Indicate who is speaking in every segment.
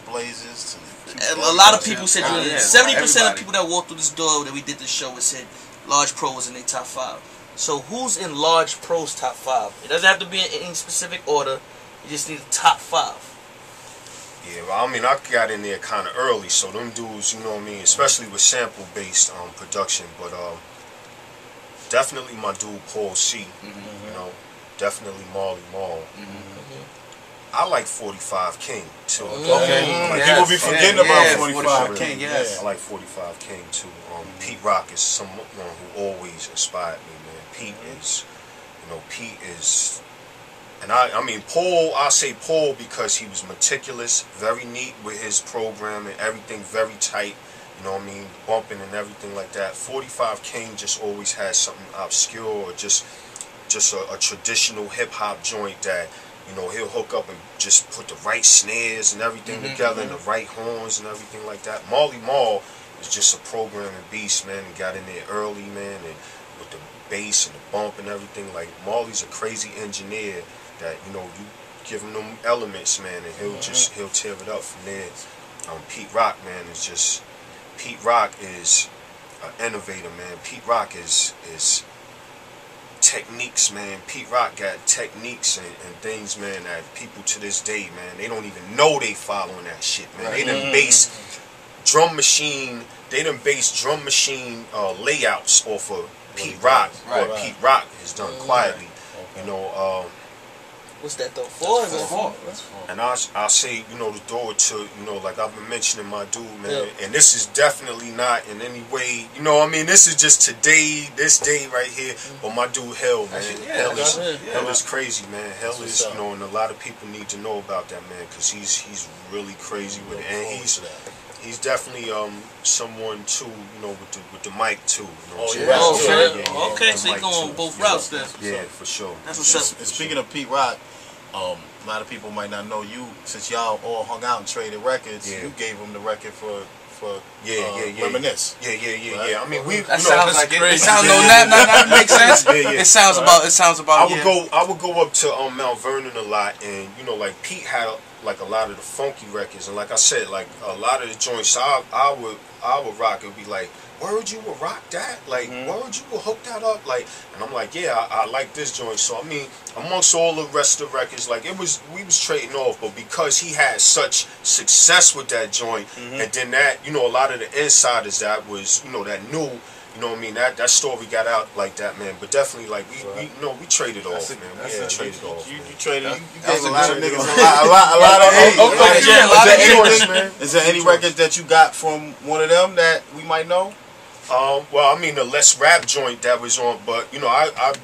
Speaker 1: Blazers.
Speaker 2: A lot of people said 70% of people that walked through this door that we did this show said Large Pro was in their top 5. So who's in Large Pro's top 5? It doesn't have to be in any specific order. You just need a top 5.
Speaker 3: Yeah, well, I mean, I got in there kind of early, so them dudes, you know what I mean, especially with sample-based production, but definitely my dude Paul C, you know, definitely Marley Marl. I like 45 King too.
Speaker 1: People be forgetting about 45 King.
Speaker 3: Yes, I like 45 King too. Pete Rock is someone who always inspired me, man. Pete is, you know, Pete is, and I mean Paul. I say Paul because he was meticulous, very neat with his program and everything, very tight. You know what I mean, bumping and everything like that. 45 King just always had something obscure or just a traditional hip hop joint that. You know, he'll hook up and just put the right snares and everything together and the right horns and everything like that. Marley Marl is just a programming beast, man, and got in there early, man, and with the bass and the bump and everything. Like, Marley's a crazy engineer that, you know, you give him them elements, man, and he'll tear it up from there. Pete Rock, man, is just, Pete Rock is an innovator, man. Pete Rock is techniques, man. Pete Rock got techniques and things, man, that people to this day, man, they don't even know they following that shit, man. They done base drum machine layouts off of Pete Rock, what Pete Rock has done quietly. You know,
Speaker 2: what's that though? 4 is 4.
Speaker 3: And I say, you know, to throw it to, you know, like I've been mentioning my dude, man, and this is definitely not in any way, you know, I mean, this is just today, this day right here, but my dude Hell, man, Hell is crazy, man. Hell is, you know, and a lot of people need to know about that, man, because he's really crazy with it, and he's definitely someone too, you know, with the mic too. You know what
Speaker 2: okay, so you're going both routes then.
Speaker 3: Yeah, for sure.
Speaker 2: That's what's up.
Speaker 1: Speaking of Pete Rock, a lot of people might not know you, since y'all all hung out and traded records. You gave him the record for Reminisce.
Speaker 3: I mean,
Speaker 4: that sounds like it sounds that makes sense. It sounds about.
Speaker 3: I would go up to Mount Vernon a lot, and you know, like Pete had like a lot of the funky records, and like I said, like a lot of the joints I would rock. It would be like, word, you would rock that? Like, word, you would hook that up? Like, and I'm like, yeah, I like this joint. So I mean, amongst all the rest of the records, like we was trading off, but because he had such success with that joint, and then that, you know, a lot of the insiders that was, you know, that knew. You know what I mean? That story got out like that, man. But definitely, like we traded off, man. We traded off.
Speaker 1: You traded. You gave a lot of niggas a lot of. Is there any record that you got from one of them that we might know?
Speaker 3: Well, I mean the Let's Rap joint that was on, but you know I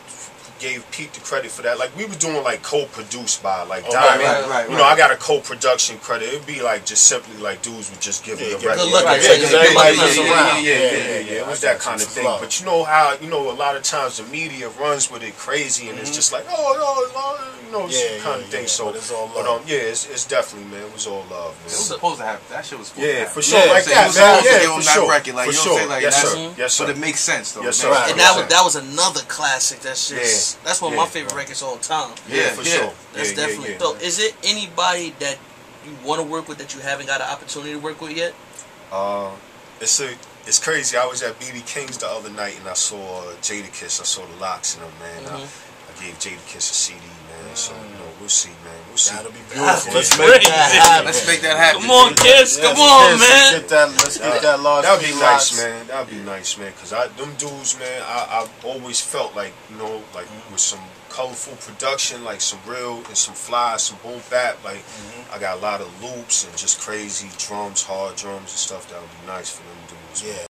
Speaker 3: gave Pete the credit for that. Like we were doing like co-produced by like Diamond. You know, I got a co-production credit. It'd be like just simply like dudes would just give it a record.
Speaker 1: Because everybody was around.
Speaker 3: It was that kind of thing. But you know how, you know, a lot of times the media runs with it crazy, and it's just like, you know, kind of thing. So, but it's definitely, man, it was all love, man.
Speaker 4: It was supposed to happen. That shit was supposed to happen.
Speaker 3: For sure, like that, man. Yeah, for sure.
Speaker 4: Like, you don't say like
Speaker 3: yes, sir.
Speaker 4: But it makes sense though.
Speaker 3: Yes, sir.
Speaker 2: And that was another classic. That's just that's one of my favorite records all the time.
Speaker 3: Yeah, for sure.
Speaker 2: That's definitely. So, is it anybody that you want to work with that you haven't got an opportunity to work with yet?
Speaker 3: It's crazy. I was at BB King's the other night and I saw Jadakiss. I saw the Locks in them, man. I gave Jadakiss a CD, man. So you know, we'll see, man. We'll see.
Speaker 1: That'll be beautiful.
Speaker 2: Let's make that happen.
Speaker 4: Let's make that happen.
Speaker 2: Come on, kids. Come on, man.
Speaker 1: Let's get that large.
Speaker 3: That'd be nice, man. That'd be nice, man. Cause them dudes, man, I've always felt like, you know, like with some colorful production, like some real and some fly, some boom bap. Like I got a lot of loops and just crazy drums, hard drums and stuff. That would be nice for them dudes.
Speaker 1: Yeah,